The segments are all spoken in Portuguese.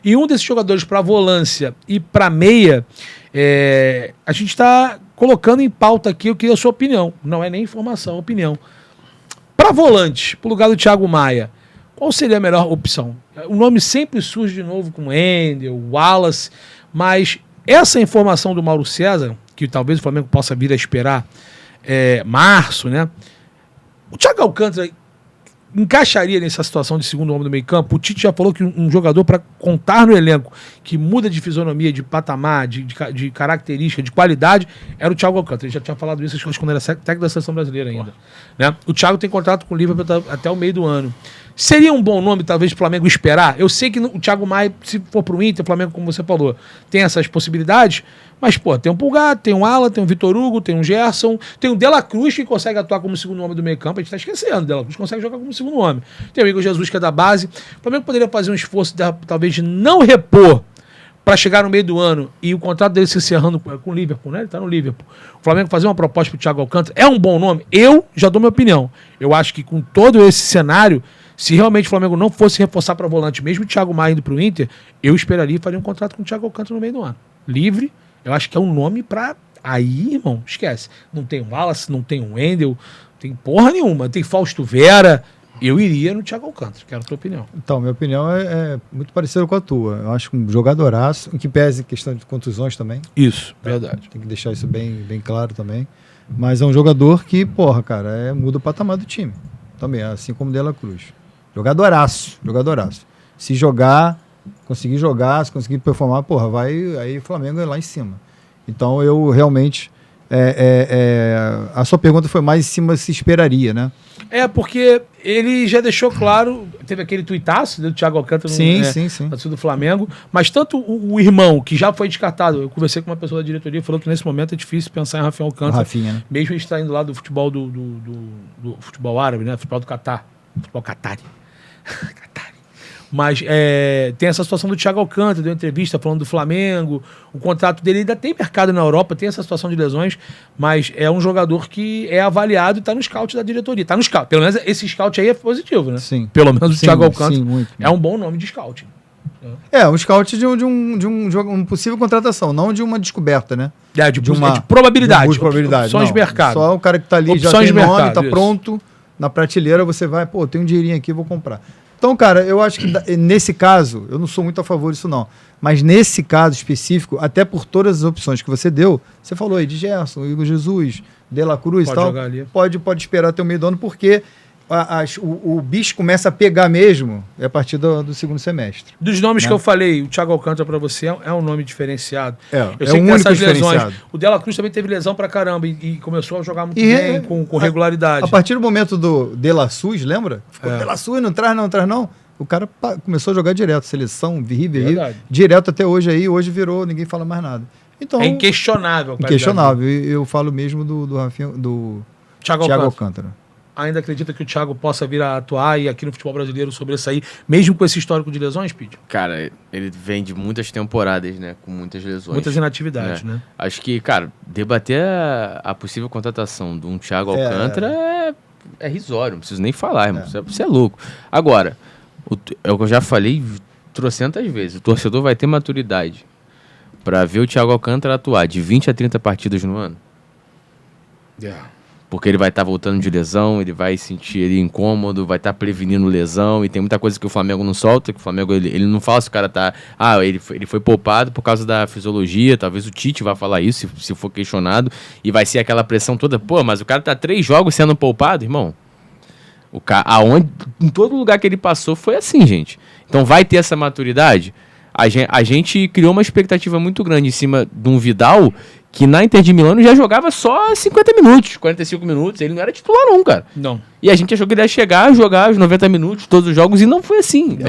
E um desses jogadores para volância e para meia, a gente está colocando em pauta aqui o que é a sua opinião. Não é nem informação, é opinião. Para volante, para o lugar do Thiago Maia, qual seria a melhor opção? O nome sempre surge de novo com Endel, Wallace, mas essa informação do Mauro César, que talvez o Flamengo possa vir a esperar março, né? O Thiago Alcântara encaixaria nessa situação de segundo homem do meio campo? O Tite já falou que um jogador para contar no elenco, que muda de fisionomia, de patamar, de característica, de qualidade, era o Thiago Alcântara. Ele já tinha falado isso quando era técnico da seleção brasileira ainda. Né? O Thiago tem contrato com o Liverpool até o meio do ano. Seria um bom nome, talvez, para o Flamengo esperar? Eu sei que o Thiago Maia, se for para o Inter, o Flamengo, como você falou, tem essas possibilidades, mas, pô, tem um Pulgar, tem um Alan, tem um Vitor Hugo, tem um Gerson, tem um De La Cruz, que consegue atuar como segundo homem do meio campo, a gente está esquecendo, De La Cruz consegue jogar como segundo homem. Tem o Igor Jesus, que é da base. O Flamengo poderia fazer um esforço, talvez, de não repor para chegar no meio do ano e o contrato dele se encerrando com o Liverpool, né? Ele está no Liverpool. O Flamengo fazer uma proposta para o Thiago Alcântara é um bom nome? Eu já dou minha opinião. Eu acho que com todo esse cenário, se realmente o Flamengo não fosse reforçar para volante, mesmo o Thiago Maia indo para o Inter, eu esperaria e faria um contrato com o Thiago Alcântara no meio do ano. Livre, eu acho que é um nome para... Aí, irmão, esquece. Não tem um Wallace, não tem um Endel, não tem porra nenhuma. Tem Fausto Vera. Eu iria no Thiago Alcântara, quero a tua opinião. Então, minha opinião é muito parecida com a tua. Eu acho um jogadoraço, em que pese questão de contusões também. Isso, verdade. Tem que deixar isso bem claro também. Mas é um jogador que, porra, cara, muda o patamar do time. Também, assim como o De La Cruz. Jogadoraço. Se jogar, se conseguir performar, porra, aí o Flamengo é lá em cima. Então, eu realmente... a sua pergunta foi mais em cima se esperaria, né? Porque ele já deixou claro, teve aquele tuitaço do Thiago Alcântara no do Flamengo, mas tanto o irmão, que já foi descartado, eu conversei com uma pessoa da diretoria, falou que nesse momento é difícil pensar em Rafael Alcântara, Rafinha, né? Mesmo ele está indo lá do futebol do futebol árabe, né? Futebol do Catar, futebol Qatari. Mas tem essa situação do Thiago Alcântara, deu entrevista falando do Flamengo, o contrato dele ainda tem mercado na Europa, tem essa situação de lesões, mas é um jogador que é avaliado e está no scout da diretoria. Tá no scout. Pelo menos esse scout aí é positivo, né? Sim. Pelo menos o Thiago Alcântara muito. É um bom nome de scout. Um scout de uma possível contratação, não de uma descoberta, né? De probabilidade. De probabilidade. Opções de mercado. Só o cara que está ali opções já tem nome, mercado, está pronto, na prateleira você vai, pô, tem um dinheirinho aqui, vou comprar. Então, cara, eu acho que nesse caso, eu não sou muito a favor disso não, mas nesse caso específico, até por todas as opções que você deu, você falou aí de Gerson, Igor Jesus, De La Cruz e tal, pode esperar até o meio do ano, porque o bicho começa a pegar mesmo a partir do segundo semestre. Dos nomes que eu falei, o Thiago Alcântara para você é um nome diferenciado. Eu sei que essas lesões. O De La Cruz também teve lesão pra caramba e começou a jogar muito bem, com regularidade. A partir do momento do De La Sus, lembra? Ficou De La Sus, não traz não. O cara começou a jogar direto, seleção, direto até hoje aí, hoje virou, ninguém fala mais nada. Então, é inquestionável. Inquestionável. Eu falo mesmo do Thiago Alcântara. Ainda acredita que o Thiago possa vir a atuar e aqui no futebol brasileiro sobressair, mesmo com esse histórico de lesões, Pete? Cara, ele vem de muitas temporadas, né? Com muitas lesões. Muitas inatividades, né? Acho que, cara, debater a possível contratação de um Thiago Alcântara é risório, não preciso nem falar, irmão. Você é louco. Agora, é o que eu já falei trocentas vezes, o torcedor vai ter maturidade para ver o Thiago Alcântara atuar de 20 a 30 partidas no ano. Porque ele vai estar voltando de lesão, ele vai sentir ele incômodo, vai estar prevenindo lesão, e tem muita coisa que o Flamengo não solta, que o Flamengo ele não fala se o cara tá... ele foi poupado por causa da fisiologia, talvez o Tite vá falar isso, se for questionado, e vai ser aquela pressão toda, mas o cara tá 3 jogos sendo poupado, irmão. Em todo lugar que ele passou foi assim, gente. Então vai ter essa maturidade. A gente criou uma expectativa muito grande em cima de um Vidal que na Inter de Milano já jogava só 50 minutos, 45 minutos. Ele não era titular não, cara. Não. E a gente achou que ele ia chegar a jogar os 90 minutos, todos os jogos, e não foi assim.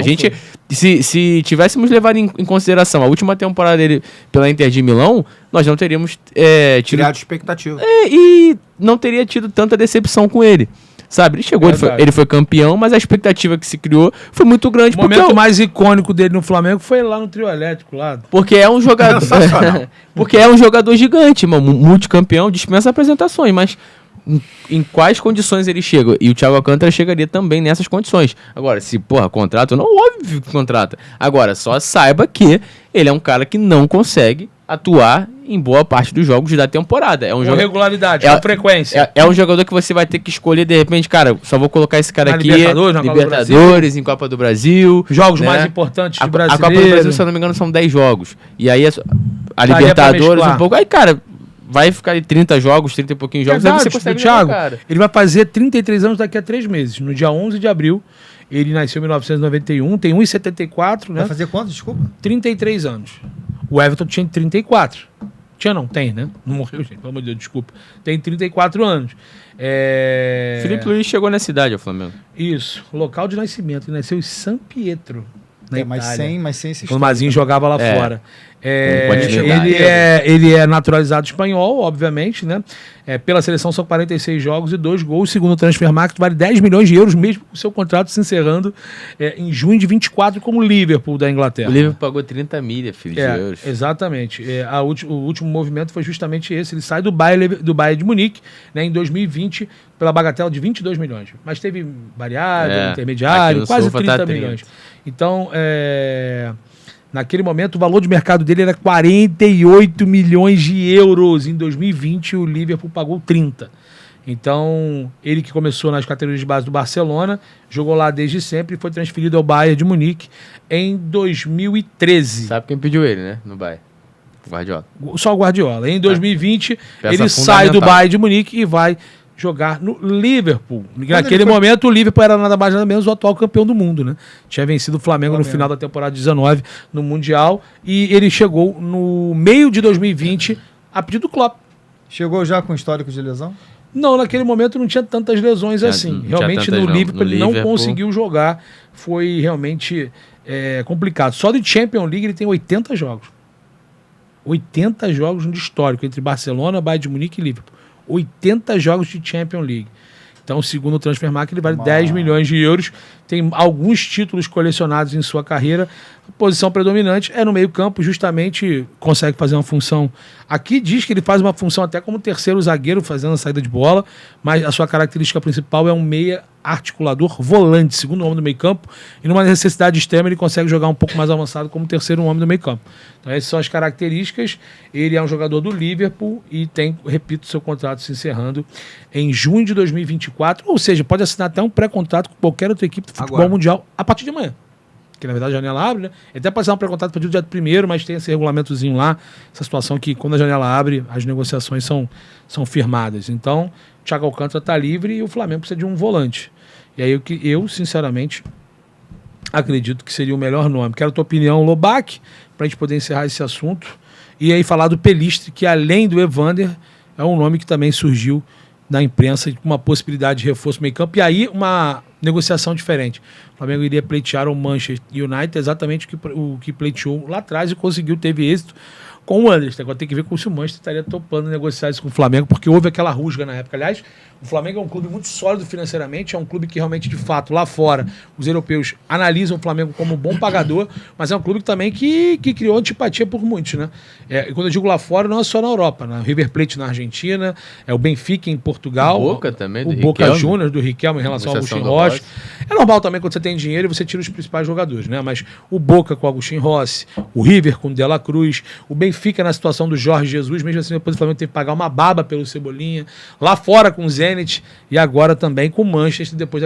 Se tivéssemos levado em consideração a última temporada dele pela Inter de Milão, nós não teríamos criado expectativa. E não teria tido tanta decepção com ele. Sabe, ele chegou, ele foi campeão, mas a expectativa que se criou foi muito grande. O momento mais icônico dele no Flamengo foi lá no trio elétrico. Porque é um jogador. Porque é um jogador gigante, mano, multicampeão, dispensa apresentações, mas em quais condições ele chega. E o Thiago Alcântara chegaria também nessas condições. Agora, se, contrata, não, óbvio que contrata. Agora, só saiba que ele é um cara que não consegue atuar em boa parte dos jogos da temporada. É um Com regularidade, com frequência. É um jogador que você vai ter que escolher, de repente, cara, só vou colocar esse cara aqui. Libertadores, em Copa do Brasil. Jogos mais importantes de brasileiro. A Copa do Brasil, se eu não me engano, são 10 jogos. E aí a Libertadores um pouco. Aí, cara, vai ficar aí 30 jogos, 30 e pouquinhos jogos. Aí você consegue Thiago, ele vai fazer 33 anos daqui a 3 meses. No dia 11 de abril, ele nasceu em 1991, tem 1,74, né? Vai fazer quanto, desculpa? 33 anos. O Everton tinha 34. Tinha não, tem, né? Não morreu, gente, pelo amor de Deus, desculpa. Tem 34 anos. Felipe Luiz chegou nessa idade ao Flamengo. Isso, local de nascimento. Ele nasceu em San Pietro, na Itália. Mas sem esse quando o Mazinho jogava lá fora. Continuidade. Ele é naturalizado espanhol, obviamente, né? Pela seleção são 46 jogos e 2 gols. Segundo o Transfermarkt, vale 10 milhões de euros, mesmo com o seu contrato se encerrando em junho de 24 com o Liverpool da Inglaterra. O Liverpool pagou 30 milha, filho, de euros. Exatamente. O último movimento foi justamente esse. Ele sai do Bayern de Munique, né, em 2020 pela bagatela de 22 milhões. Mas teve variável, intermediário, quase 30 milhões. Então, naquele momento, o valor de mercado dele era 48 milhões de euros. Em 2020, o Liverpool pagou 30. Então, ele que começou nas categorias de base do Barcelona, jogou lá desde sempre e foi transferido ao Bayern de Munique em 2013. Sabe quem pediu ele, né? No Bayern? O Guardiola. Só o Guardiola. Em 2020, ele sai do Bayern de Munique e vai jogar no Liverpool. Naquele momento, o Liverpool era nada mais nada menos o atual campeão do mundo, né? Tinha vencido o Flamengo no final da temporada 19 no Mundial e ele chegou no meio de 2020 a pedido do Klopp. Chegou já com histórico de lesão? Não, naquele momento não tinha tantas lesões assim. Realmente no Liverpool ele não conseguiu jogar. Foi realmente complicado. Só de Champions League ele tem 80 jogos. 80 jogos no histórico entre Barcelona, Bayern de Munique e Liverpool. 80 jogos de Champions League. Então, segundo o Transfermarkt, ele vale 10 milhões de euros. Tem alguns títulos colecionados em sua carreira. A posição predominante é no meio-campo, justamente consegue fazer uma função. Aqui diz que ele faz uma função até como terceiro zagueiro, fazendo a saída de bola, mas a sua característica principal é um meia articulador volante, segundo homem do meio-campo, e numa necessidade extrema ele consegue jogar um pouco mais avançado como terceiro homem do meio-campo. Então essas são as características. Ele é um jogador do Liverpool e tem, repito, seu contrato se encerrando em junho de 2024, ou seja, pode assinar até um pré-contrato com qualquer outra equipe do futebol mundial a partir de amanhã. Que na verdade a janela abre, né? Ele até pode assinar um pré-contrato a partir do dia 1º, mas tem esse regulamentozinho lá, essa situação que quando a janela abre, as negociações são firmadas. Então, o Thiago Alcântara está livre e o Flamengo precisa de um volante. E aí eu sinceramente, acredito que seria o melhor nome. Quero a tua opinião, Lobac, para a gente poder encerrar esse assunto. E aí falar do Pelistre, que além do Evander, é um nome que também surgiu na imprensa com uma possibilidade de reforço no meio campo. E aí uma negociação diferente. O Flamengo iria pleitear o Manchester United, exatamente o que pleiteou lá atrás e conseguiu, teve êxito com o Anderson. Agora tem que ver como se o Manchester estaria topando negociar isso com o Flamengo, porque houve aquela rusga na época. Aliás, o Flamengo é um clube muito sólido financeiramente, é um clube que realmente, de fato, lá fora, os europeus analisam o Flamengo como um bom pagador, mas é um clube também que criou antipatia por muitos, né? E quando eu digo lá fora, não é só na Europa, né? O River Plate na Argentina, o Benfica em Portugal. O Boca também, do Boca Juniors, do Riquelme em relação ao Agustín Rossi. É normal também quando você tem dinheiro e você tira os principais jogadores, né? Mas o Boca com o Agustín Rossi, o River com o De La Cruz, o Benfica na situação do Jorge Jesus, mesmo assim depois o Flamengo teve que pagar uma baba pelo Cebolinha, lá fora com o Zenit e agora também com o Manchester, depois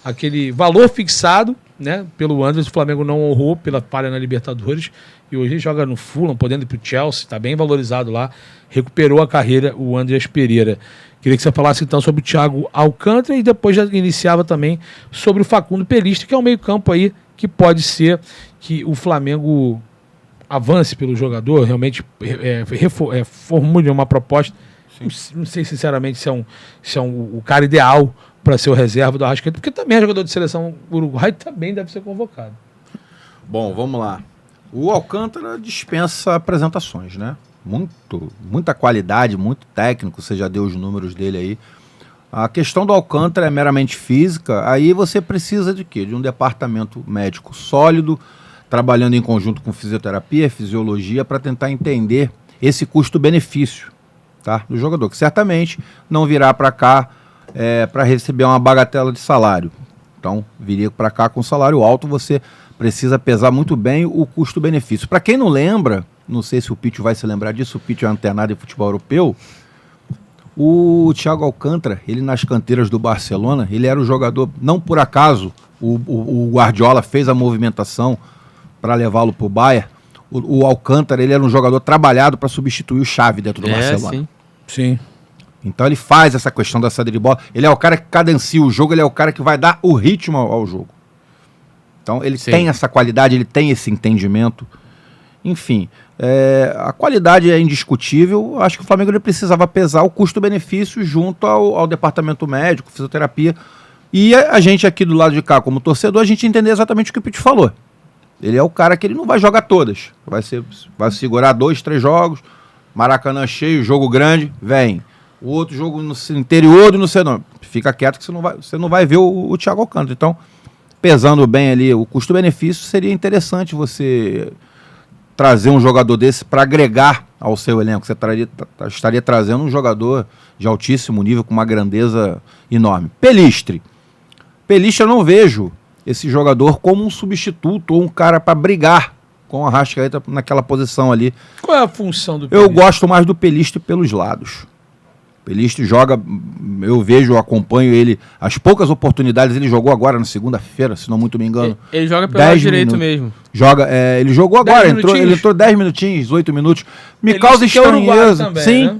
aquele valor fixado, né, pelo Anderson. O Flamengo não honrou pela falha na Libertadores e hoje ele joga no Fulham, podendo ir para o Chelsea, está bem valorizado lá, recuperou a carreira o Andreas Pereira. Queria que você falasse então sobre o Thiago Alcântara e depois já iniciava também sobre o Facundo Pelistre, que é um meio campo aí que pode ser que o Flamengo avance pelo jogador, realmente formule uma proposta. Não sei sinceramente se é o cara ideal para ser o reserva do Arrascaeta, porque também é jogador de seleção uruguai, também deve ser convocado. Bom, vamos lá. O Alcântara dispensa apresentações, né? Muita qualidade, muito técnico, você já deu os números dele aí. A questão do Alcântara é meramente física, aí você precisa de quê? De um departamento médico sólido, trabalhando em conjunto com fisioterapia, fisiologia, para tentar entender esse custo-benefício. tá? Do jogador, que certamente não virá para cá para receber uma bagatela de salário. Então, viria para cá com salário alto, você precisa pesar muito bem o custo-benefício. Para quem não lembra, não sei se o Pítio vai se lembrar disso, o Pítio é antenado em futebol europeu, o Thiago Alcântara, ele nas canteiras do Barcelona, ele era o jogador, não por acaso, o Guardiola fez a movimentação para levá-lo para o Bayern. O Alcântara, ele era um jogador trabalhado para substituir o Xavi dentro do Barcelona. Sim. Então ele faz essa questão da saída de bola. Ele é o cara que cadencia o jogo, ele é o cara que vai dar o ritmo ao jogo. Então ele tem essa qualidade, ele tem esse entendimento. Enfim, a qualidade é indiscutível. Acho que o Flamengo ele precisava pesar o custo-benefício junto ao departamento médico, fisioterapia. E a gente aqui do lado de cá, como torcedor, a gente entender exatamente o que o Pito falou. Ele é o cara que ele não vai jogar todas. Vai segurar 2, 3 jogos, Maracanã cheio, jogo grande, vem. O outro jogo no interior do não sei não. Fica quieto que você não vai ver o Thiago Alcântara. Então, pesando bem ali o custo-benefício, seria interessante você trazer um jogador desse para agregar ao seu elenco. Você estaria trazendo um jogador de altíssimo nível, com uma grandeza enorme. Pelistre eu não vejo esse jogador como um substituto ou um cara para brigar com a Arrascaeta naquela posição ali. Qual é a função do Pelistre? Eu gosto mais do Pelistre pelos lados. Pelistre joga, eu acompanho ele, as poucas oportunidades, ele jogou agora na segunda-feira, se não muito me engano. Ele joga pelo lado direito mesmo. Ele jogou agora, ele entrou 10 minutinhos, 8 minutos. Me causa estranheza. Também, sim. Né?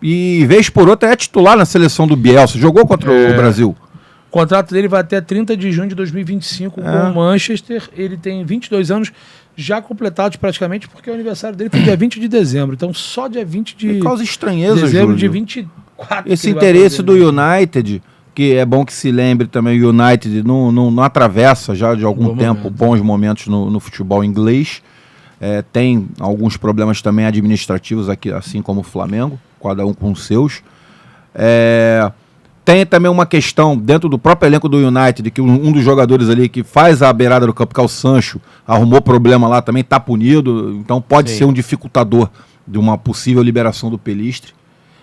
E vez por outra é titular na seleção do Bielsa. Jogou contra o Brasil. O contrato dele vai até 30 de junho de 2025 com o Manchester. Ele tem 22 anos já completados praticamente, porque o aniversário dele foi dia 20 de dezembro. Então só dia 20 de causa estranheza, dezembro Júlio. de 24. Esse interesse do United, que é bom que se lembre também, o United não atravessa já de algum tempo bons momentos no futebol inglês. Tem alguns problemas também administrativos aqui, assim como o Flamengo, cada um com os seus. Tem também uma questão dentro do próprio elenco do United, que um dos jogadores ali que faz a beirada do campo, que é o Sancho, arrumou problema lá também, está punido, então pode ser um dificultador de uma possível liberação do Pelistre.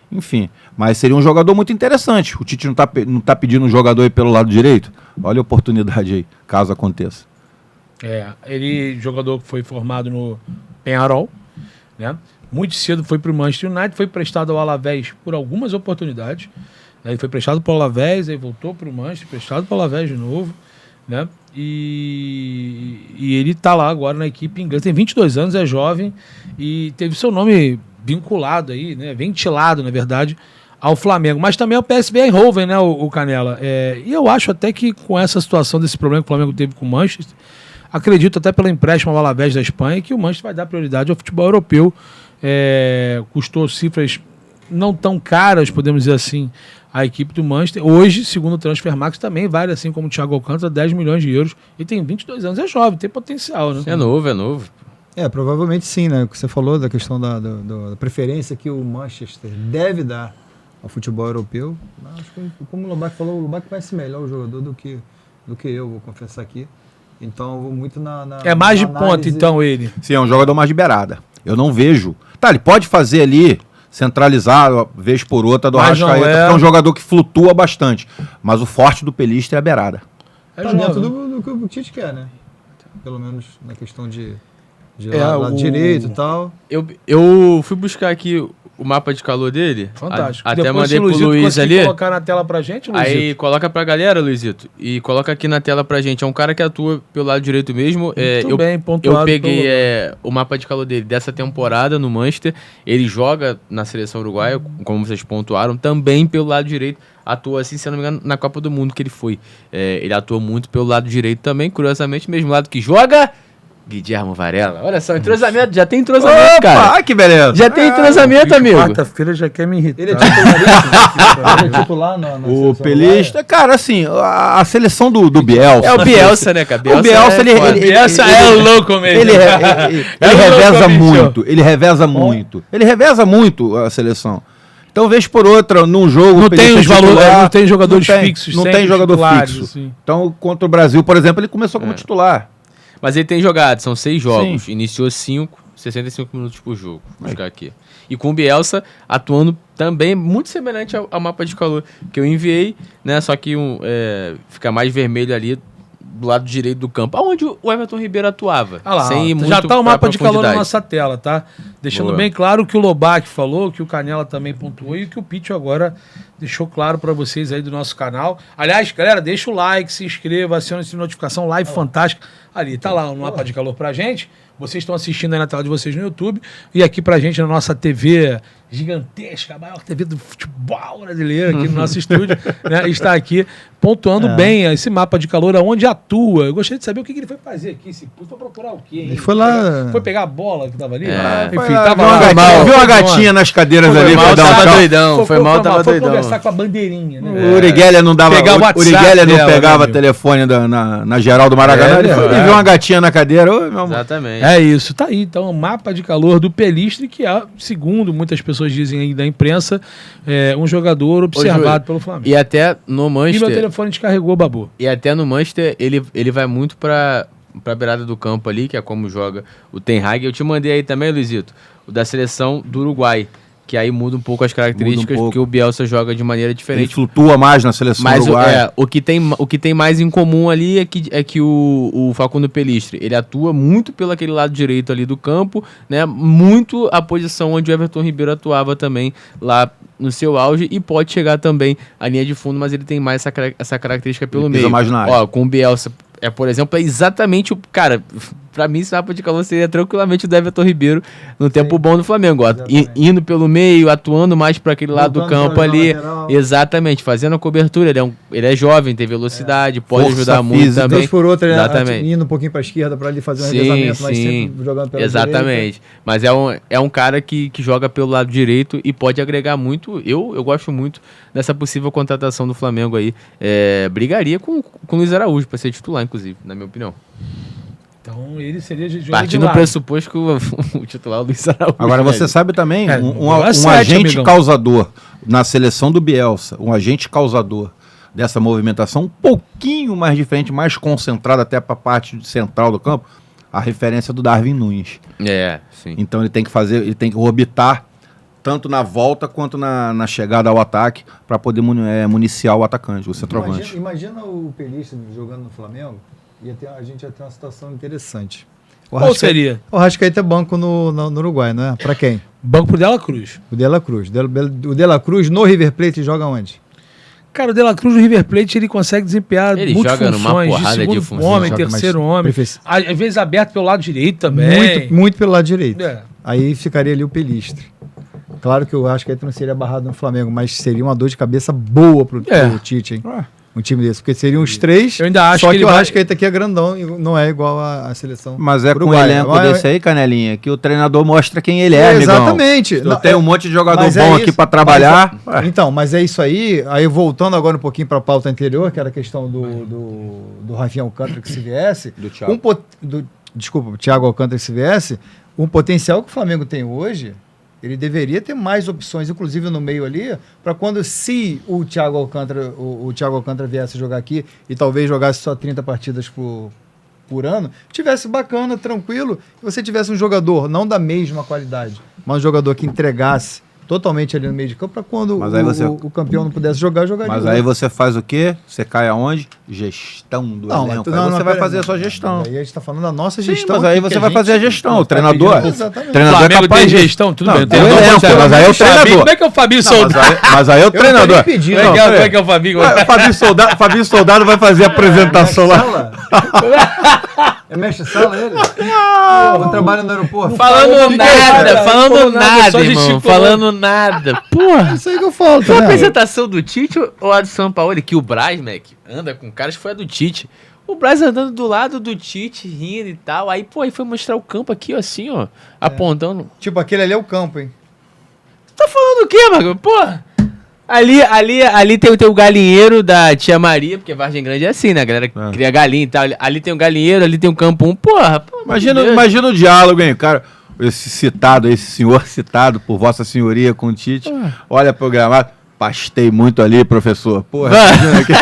Enfim, mas seria um jogador muito interessante. O Tite não tá pedindo um jogador aí pelo lado direito? Olha a oportunidade aí, caso aconteça. Jogador que foi formado no Peñarol, né? Muito cedo foi para o Manchester United, foi prestado ao Alavés por algumas oportunidades. Ele foi prestado para o Alavés, aí voltou para o Manchester, prestado para o Alavés de novo, né? E ele está lá agora na equipe inglesa, tem 22 anos, é jovem e teve seu nome vinculado aí, né? Ventilado, na verdade, ao Flamengo, mas também ao PSV Eindhoven, né, o Canela. E eu acho até que com essa situação desse problema que o Flamengo teve com o Manchester, acredito até pelo empréstimo ao Alavés da Espanha que o Manchester vai dar prioridade ao futebol europeu. Custou cifras não tão caras, podemos dizer assim, a equipe do Manchester. Hoje, segundo o Transfermarkt, também vale, assim como o Thiago Alcântara, 10 milhões de euros. E tem 22 anos, é jovem, tem potencial, né? É novo. Provavelmente sim, né? O que você falou da questão da preferência que o Manchester deve dar ao futebol europeu. Acho que, como o Lobac falou, o Lobac conhece melhor o jogador do que eu, vou confessar aqui. Então eu vou muito na mais de ponta, então, ele. Sim, é um jogador mais de beirada. Eu não vejo. Tá, ele pode fazer ali, centralizar, vez por outra, do Arrascaeta, porque é um jogador que flutua bastante. Mas o forte do Pelistre é a beirada. Tá dentro do que o Tite quer, né? Pelo menos na questão de lado direito e tal. Eu fui buscar aqui o mapa de calor dele. Fantástico. Até depois, mandei pro Luiz ali. Colocar na tela pra gente, Luizito? Aí coloca pra galera, Luizito. E coloca aqui na tela pra gente. É um cara que atua pelo lado direito mesmo. Eu peguei o mapa de calor dele dessa temporada no Manchester. Ele joga na seleção uruguaia, como vocês pontuaram, também pelo lado direito. Atua, assim, se não me engano, na Copa do Mundo que ele foi. Ele atua muito pelo lado direito também, curiosamente, mesmo lado que joga Guilherme Varela. Olha só, entrosamento, já tem entrosamento, cara. Ah, que beleza. Já tem entrosamento, amigo. Quarta-feira já quer me irritar. Ele é titular na o Pelistre, cara, assim, a seleção do Bielsa. É o Bielsa, né, cara? O Bielsa, Bielsa é louco mesmo. Ele reveza muito. Ele reveza muito a seleção. Então, vez por outra, num jogo... Não tem os valores, não tem jogadores fixos. Não tem jogador fixo. Assim. Então, contra o Brasil, por exemplo, ele começou como titular. Mas ele tem jogado, são 6 jogos. Sim. Iniciou 5, 65 minutos por jogo. Vou buscar aqui. E com o Bielsa atuando também muito semelhante ao mapa de calor que eu enviei, né? Só que fica mais vermelho ali do lado direito do campo, aonde o Everton Ribeiro atuava. Ah lá, sem ir muito já tá o mapa pra de calor na profundidade. nossa tela, tá? Deixando Boa. bem claro o que o Lobac falou, que o Canela também pontuou e que o Pitch agora deixou claro pra vocês aí do nosso canal. Aliás, galera, deixa o like, se inscreva, acione a notificação, live fantástica. Ali, tá lá o mapa de calor pra gente. Vocês estão assistindo aí na tela de vocês no YouTube e aqui pra gente na nossa TV gigantesca, a maior TV do futebol brasileiro aqui no nosso estúdio, né? Está aqui pontuando bem esse mapa de calor aonde atua. Eu gostaria de saber o que ele foi fazer aqui, se foi procurar o quê, hein? Ele foi lá... Foi pegar a bola que tava ali? Enfim, tava lá. viu uma gatinha nas cadeiras ali, mal, foi dar um tava tchau. doidão. Foi mal, tava Foi doidão. conversar com a bandeirinha, né? O Uriguelia não dava. Pegar o O WhatsApp Uriguelia não dela, pegava né, telefone na geral do Maracanã. Ele foi e viu uma gatinha na cadeira. Ô, meu amor. Exatamente. É isso, tá aí. Então, o mapa de calor do Pelistre, que é, segundo muitas pessoas dizem aí da imprensa, um jogador observado pelo Flamengo. E até no E meu Manchester, telefone descarregou, Babu. e até no Manchester, ele vai muito pra beirada do campo ali, que é como joga o Ten Hag. Eu te mandei aí também, Luizito, o da seleção do Uruguai, que aí muda um pouco as características, pouco. porque o Bielsa joga de maneira Ele diferente. flutua mais na seleção Mas uruguaia. o que tem mais em comum ali é que o Facundo Pelistre, ele atua muito pelo aquele lado direito ali do campo, né? Muito a posição onde o Everton Ribeiro atuava também lá no seu auge e pode chegar também à linha de fundo, mas ele tem mais essa característica pelo Ele pisa meio. mais na área. Ó, com o Bielsa, por exemplo, é exatamente o... Cara, pra mim esse mapa de calor seria tranquilamente o do Everton Ribeiro no tempo bom do Flamengo. Ó, indo pelo meio, atuando mais para aquele lado do Voltando campo pra ali. lateral. Exatamente, fazendo a cobertura. Ele é jovem, tem velocidade, pode Força ajudar muito física. também. Vez por outra, Exatamente. indo um pouquinho pra esquerda pra ali fazer um Sim, revezamento, mas sim. sempre jogando pela Exatamente. direita. Mas é um cara que joga pelo lado direito e pode agregar muito. Eu gosto muito dessa possível contratação do Flamengo aí. Brigaria com o Luiz Araújo para ser titular, inclusive, na minha opinião. Então, ele seria de jogo Partindo de do lado. pressuposto que o titular é o Luiz Araújo. Agora você velho. sabe também, um bola um 7, agente amigão. causador na seleção do Bielsa, um agente causador dessa movimentação um pouquinho mais diferente, mais concentrado até para a parte central do campo, a referência do Darwin Nunes. Sim. Então ele tem que orbitar tanto na volta quanto na chegada ao ataque para poder municiar o atacante, o centroavante. Imagina o Pelistre jogando no Flamengo, a gente ia ter uma situação interessante. Qual seria? O Arrascaeta é banco no Uruguai, não é? Pra quem? Banco pro Dela Cruz. O De La Cruz. O De La Cruz no River Plate joga onde? Cara, o De La Cruz no River Plate, ele consegue desempenhar Ele muitas joga numa funções, porrada de segundo funções, homem, joga terceiro mais homem, prefe- às vezes aberto pelo lado direito também. Muito pelo lado direito. É. Aí ficaria ali o Pelistre. Claro que eu acho que ele não seria barrado no Flamengo, mas seria uma dor de cabeça boa pro Tite, hein? Um time desse, porque seriam os três, Eu ainda acho só que que, ele o vai- Arrascaeta aqui é grandão e não é igual a seleção Mas é com o uruguaia. elenco Mas- desse aí, Canelinha, que o treinador mostra quem ele é, amigão. Exatamente. Eu Não, tenho um monte de jogador mas bom é aqui isso. para trabalhar. Então, mas é isso aí. Aí voltando agora um pouquinho para a pauta anterior, que era a questão do Rafinha Alcântara que se viesse. Do Thiago. Desculpa, o Thiago Alcântara que se viesse. Um potencial que o Flamengo tem hoje, ele deveria ter mais opções, inclusive no meio ali, para quando, se o Thiago Alcântara viesse jogar aqui e talvez jogasse só 30 partidas por ano, tivesse bacana, tranquilo, e você tivesse um jogador, não da mesma qualidade, mas um jogador que entregasse totalmente ali no meio de campo, para quando Mas aí você- o campeão não pudesse jogar de Mas outro. aí você faz o quê? Você cai aonde? Gestão do elenco. Aí você vai fazer a sua gestão. Aí a gente está falando da nossa Sim, gestão. mas aí aqui, que você vai gente fazer a gestão. O tá treinador. pedindo. Exatamente. O Treinador é Flamengo capaz tem de gestão, tudo Não, bem. tem elenco, mas aí é o treinador. Como é que é o Fabinho Não, Soldado? mas aí é o Eu não tô treinador. nem pedindo. Como é que Não, é, o Fabinho? O Fabinho Soldado vai fazer a apresentação lá. É mestre sala ele? Eu trabalho no aeroporto. Falando Falou nada, nada, falando falou nada, nada, só irmão. gesticulou. Falando nada. Porra. É isso aí que eu falo, Foi a tá vendo? apresentação do Tite ou a do São Paulo? Que o Braz, Mac, anda com caras, foi a do Tite. O Braz andando do lado do Tite, rindo e tal. Aí foi mostrar o campo aqui, ó, assim, ó, apontando. Tipo, aquele ali é o campo, hein? Tá falando o quê, Marco? Porra. Ali tem o galinheiro da tia Maria, porque Vargem Grande é assim, né? A galera cria galinha e tal. Ali tem o galinheiro, ali tem o campo 1. Porra, Imagina o diálogo, hein, cara. Esse senhor citado por Vossa Senhoria com o Tite. Olha pro gramado. Pastei muito ali, professor. Porra, imagina aqui.